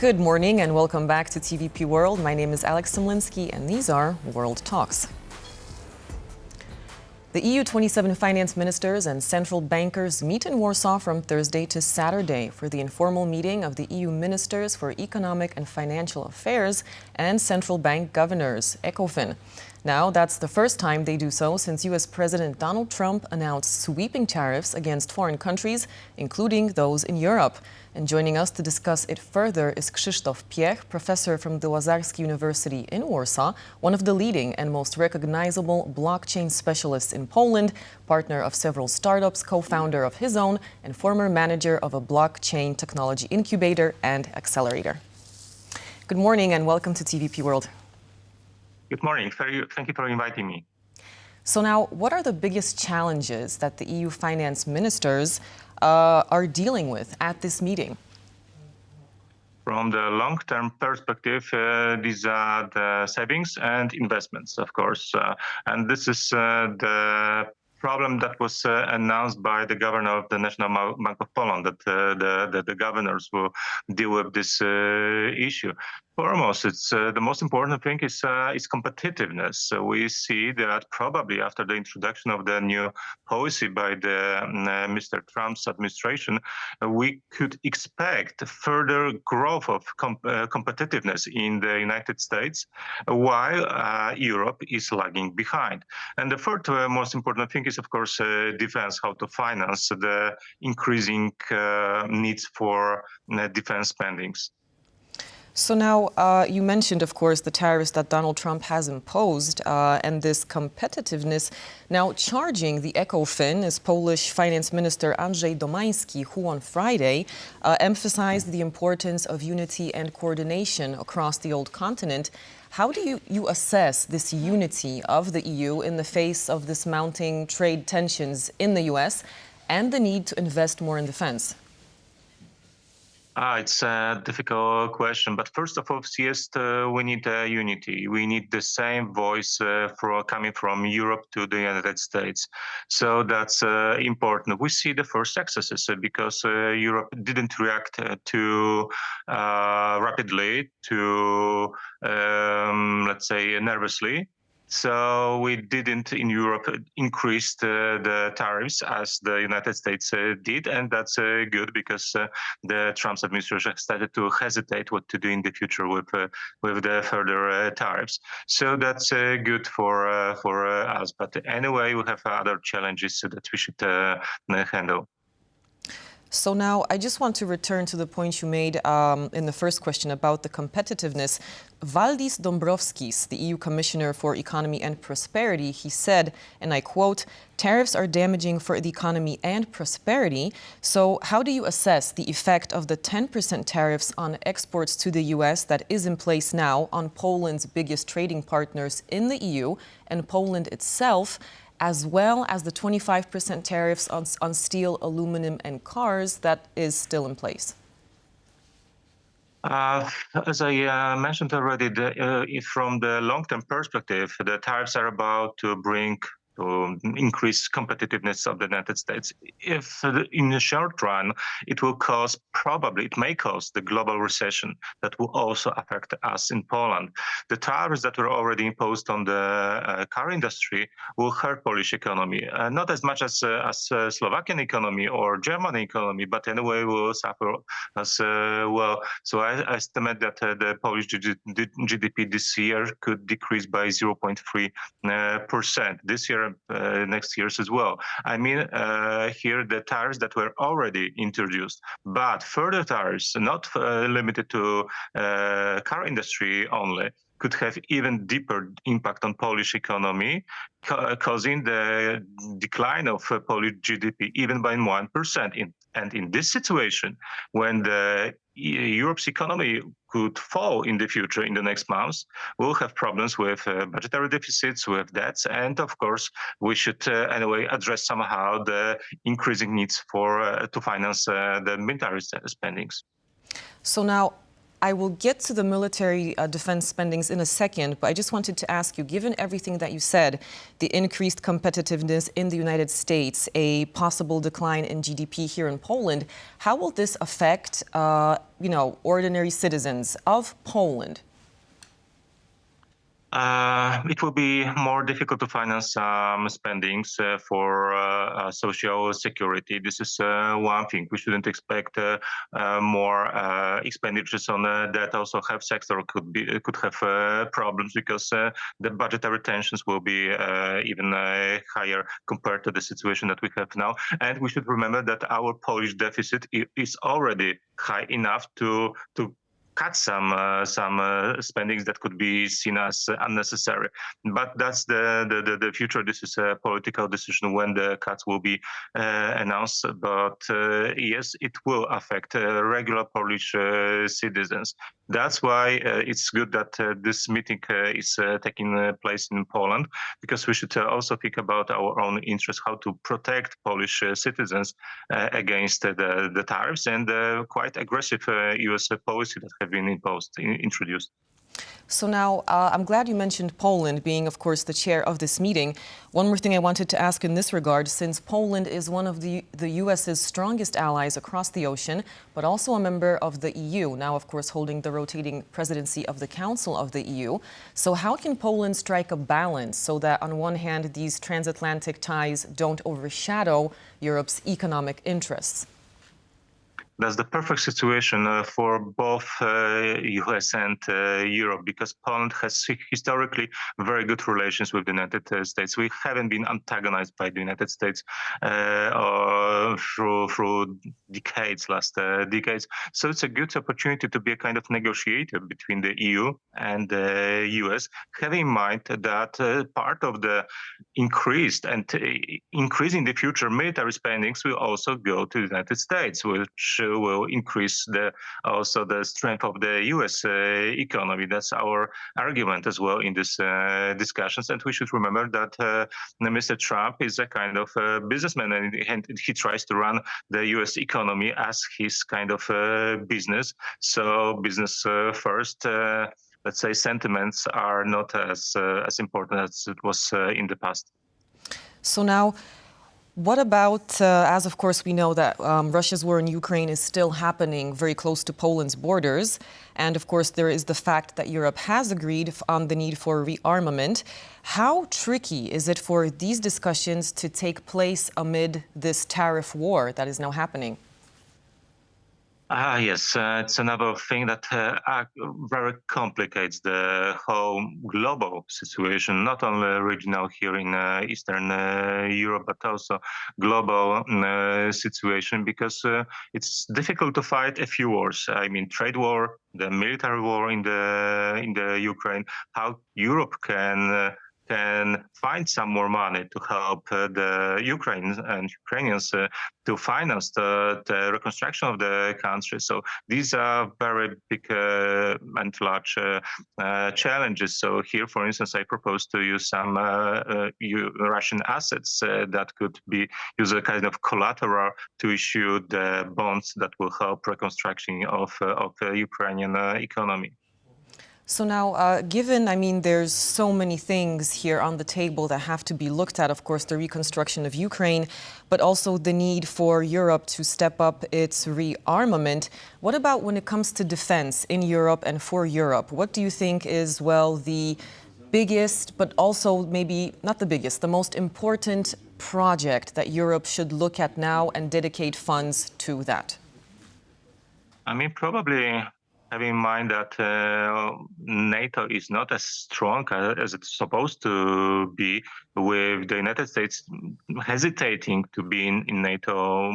Good morning and welcome back to TVP World. My name is Alex Sumlinsky and these are World Talks. The EU 27 finance ministers and central bankers meet in Warsaw from Thursday to Saturday for the informal meeting of the EU ministers for economic and financial affairs and central bank governors, ECOFIN. Now, that's the first time they do so since U.S. President Donald Trump announced sweeping tariffs against foreign countries, including those in Europe. And joining us to discuss it further is Krzysztof Piech, professor from the Lazarski University in Warsaw, one of the leading and most recognizable blockchain specialists in Poland, partner of several startups, co-founder of his own, and former manager of a blockchain technology incubator and accelerator. Good morning and welcome to TVP World. Good morning. Thank you for inviting me. So now, what are the biggest challenges that the EU finance ministers are dealing with at this meeting? From the long-term perspective, these are the savings and investments, of course. And this is the problem that was announced by the governor of the National Bank of Poland, that the governors will deal with this issue. Foremost, it's the most important thing is competitiveness. So we see that probably after the introduction of the new policy by the Mr. Trump's administration, we could expect further growth of competitiveness in the United States, while Europe is lagging behind. And the third most important thing is, of course, defense, how to finance the increasing needs for defense spendings. So now, you mentioned, of course, the tariffs that Donald Trump has imposed and this competitiveness. Now, charging the ECOFIN is Polish Finance Minister Andrzej Domański, who on Friday emphasized the importance of unity and coordination across the old continent. How do you assess this unity of the EU in the face of this mounting trade tensions in the US and the need to invest more in defense? It's a difficult question, but first of all, yes, we need unity. We need the same voice coming from Europe to the United States. So that's important. We see the first successes because Europe didn't react too rapidly, too, let's say, nervously. So we didn't in Europe increase the tariffs as the United States did, and that's good because the Trump's administration started to hesitate what to do in the future with the further tariffs. So that's good for us. But anyway, we have other challenges that we should handle. So now I just want to return to the point you made in the first question about the competitiveness. Valdis Dombrovskis, the EU Commissioner for Economy and Prosperity, he said, and I quote, "Tariffs are damaging for the economy and prosperity. So how do you assess the effect of the 10% tariffs on exports to the US that is in place now on Poland's biggest trading partners in the EU and Poland itself, as well as the 25% tariffs on steel, aluminum, and cars that is still in place?" As I mentioned already, from the long-term perspective, the tariffs are about to bring to increase competitiveness of the United States. If in the short run, it may cause the global recession that will also affect us in Poland. The tariffs that were already imposed on the car industry will hurt Polish economy, not as much as Slovakian economy or German economy, but anyway will suffer as well. So I estimate that the Polish GDP this year could decrease by 0.3% this year. Next year's as well. I mean, here the tariffs that were already introduced, but further tariffs, not limited to car industry only, could have even deeper impact on Polish economy, causing the decline of Polish GDP even by 1%. And in this situation, when Europe's economy could fall in the future, in the next months, we'll have problems with budgetary deficits, with debts, and of course, we should anyway address somehow the increasing needs to finance the military spendings. So now, I will get to the military defense spendings in a second, but I just wanted to ask you, given everything that you said, the increased competitiveness in the United States, a possible decline in GDP here in Poland, how will this affect, ordinary citizens of Poland? It will be more difficult to finance spendings for social security. This is one thing. We shouldn't expect more expenditures on that. Also, health sector could have problems because the budgetary tensions will be even higher compared to the situation that we have now. And we should remember that our Polish deficit is already high enough to cut some spendings that could be seen as unnecessary. But that's the future. This is a political decision when the cuts will be announced. But yes, it will affect regular Polish citizens. That's why it's good that this meeting is taking place in Poland, because we should also think about our own interests, how to protect Polish citizens against the tariffs and quite aggressive US policy that have been introduced. So now, I'm glad you mentioned Poland being, of course, the chair of this meeting. One more thing I wanted to ask in this regard, since Poland is one of the U.S.'s strongest allies across the ocean, but also a member of the EU, now, of course, holding the rotating presidency of the Council of the EU. So how can Poland strike a balance so that, on one hand, these transatlantic ties don't overshadow Europe's economic interests? That's the perfect situation for both US and Europe, because Poland has historically very good relations with the United States. We haven't been antagonized by the United States through last decades. So it's a good opportunity to be a kind of negotiator between the EU and the US, having in mind that part of the increased and increasing the future military spendings will also go to the United States, which will increase also the strength of the U.S. Economy. That's our argument as well in these discussions. And we should remember that Mr. Trump is a kind of businessman, and he tries to run the U.S. economy as his kind of business. So business first. Let's say sentiments are not as important as it was in the past. So now, what about, as of course we know that Russia's war in Ukraine is still happening very close to Poland's borders, and of course there is the fact that Europe has agreed on the need for rearmament. How tricky is it for these discussions to take place amid this tariff war that is now happening? Yes, it's another thing that very complicates the whole global situation, not only regional here in Eastern Europe, but also global situation, because it's difficult to fight a few wars. I mean, trade war, the military war in the Ukraine. How Europe can find some more money to help the Ukrainians and Ukrainians to finance the reconstruction of the country. So these are very big and large challenges. So here, for instance, I propose to use some Russian assets that could be used as a kind of collateral to issue the bonds that will help reconstruction of the Ukrainian economy. So now, given, there's so many things here on the table that have to be looked at, of course, the reconstruction of Ukraine, but also the need for Europe to step up its rearmament. What about when it comes to defense in Europe and for Europe? What do you think is, well, the biggest, but also maybe not the biggest, the most important project that Europe should look at now and dedicate funds to that? Probably having in mind that NATO is not as strong as it's supposed to be, with the United States hesitating to be in NATO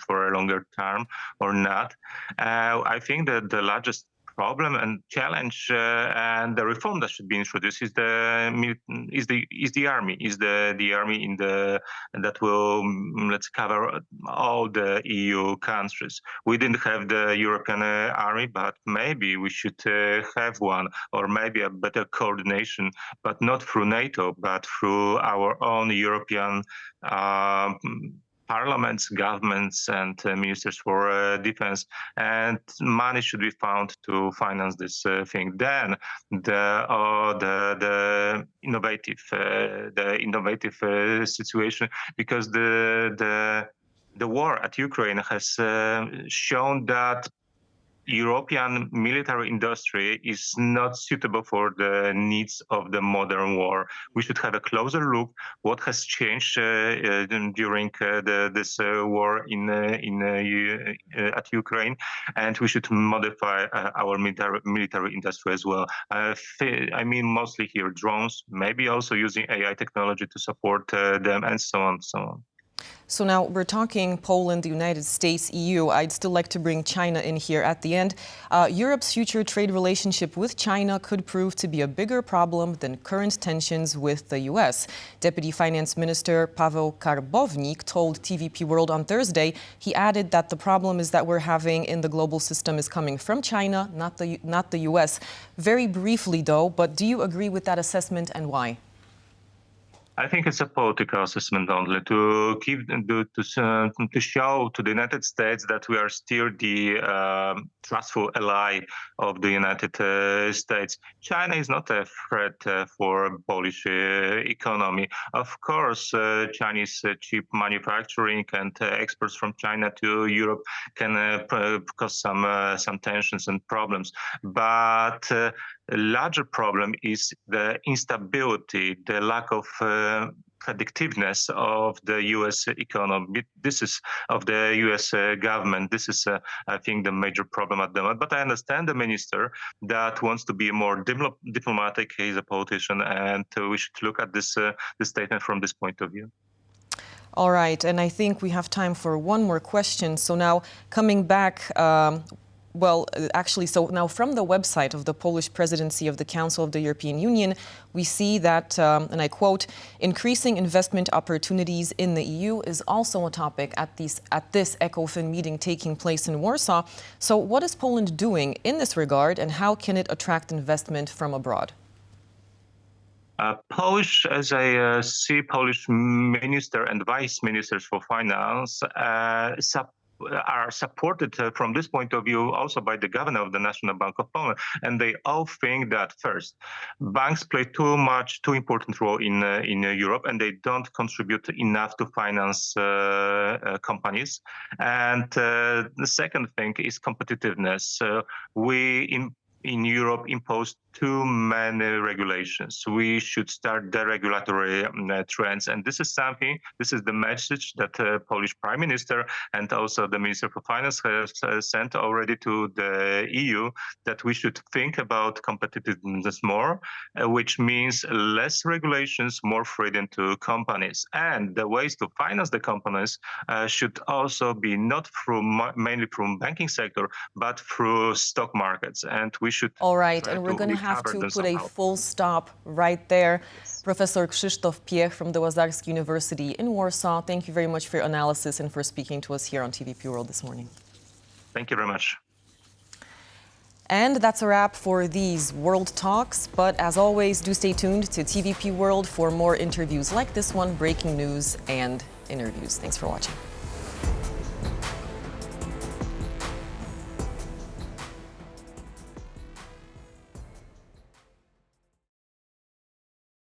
for a longer term or not. I think that the largest problem and challenge and the reform that should be introduced is the army, the army that will let's cover all the EU countries. We didn't have the European army, but maybe we should have one, or maybe a better coordination, but not through NATO, but through our own European parliaments, governments, and ministers for defense, and money should be found to finance this thing. Then the innovative situation, because the war at Ukraine has shown that European military industry is not suitable for the needs of the modern war. We should have a closer look what has changed during this war at Ukraine, and we should modify our military industry as well. I mean, mostly here drones, maybe also using AI technology to support them, and so on, so on. So now we're talking Poland, the United States, EU. I'd still like to bring China in here at the end. Europe's future trade relationship with China could prove to be a bigger problem than current tensions with the US. Deputy Finance Minister Paweł Karbownik told TVP World on Thursday. He added that the problem is that we're having in the global system is coming from China, not the US. Very briefly though, but do you agree with that assessment, and why? I think it's a political assessment only to show to the United States that we are still the trustful ally of the United States. China is not a threat for Polish economy. Of course, Chinese cheap manufacturing and exports from China to Europe can cause some tensions and problems, but a larger problem is the instability, the lack of predictiveness of the U.S. economy. This is of the U.S. government. This is, I think, the major problem at the moment. But I understand the minister that wants to be more diplomatic. He's a politician, and we should look at this statement from this point of view. All right, and I think we have time for one more question. So now coming back. So now from the website of the Polish presidency of the Council of the European Union, we see that, and I quote, increasing investment opportunities in the EU is also a topic at this ECOFIN meeting taking place in Warsaw. So what is Poland doing in this regard, and how can it attract investment from abroad? As I see, Polish minister and vice ministers for finance are supported from this point of view also by the governor of the National Bank of Poland, and they all think that first, banks play too important role in Europe, and they don't contribute enough to finance companies. And the second thing is competitiveness. We in Europe impose too many regulations. We should start the regulatory trends. And this is the message that Polish Prime Minister and also the Minister for Finance has sent already to the EU, that we should think about competitiveness more, which means less regulations, more freedom to companies. And the ways to finance the companies should also be not mainly from banking sector, but through stock markets. And we should. All right, and we're going to have to put a full stop right there. Yes. Professor Krzysztof Piech from the Lazarski University in Warsaw, thank you very much for your analysis and for speaking to us here on TVP World this morning. Thank you very much. And that's a wrap for these World Talks. But as always, do stay tuned to TVP World for more interviews like this one, breaking news and interviews. Thanks for watching.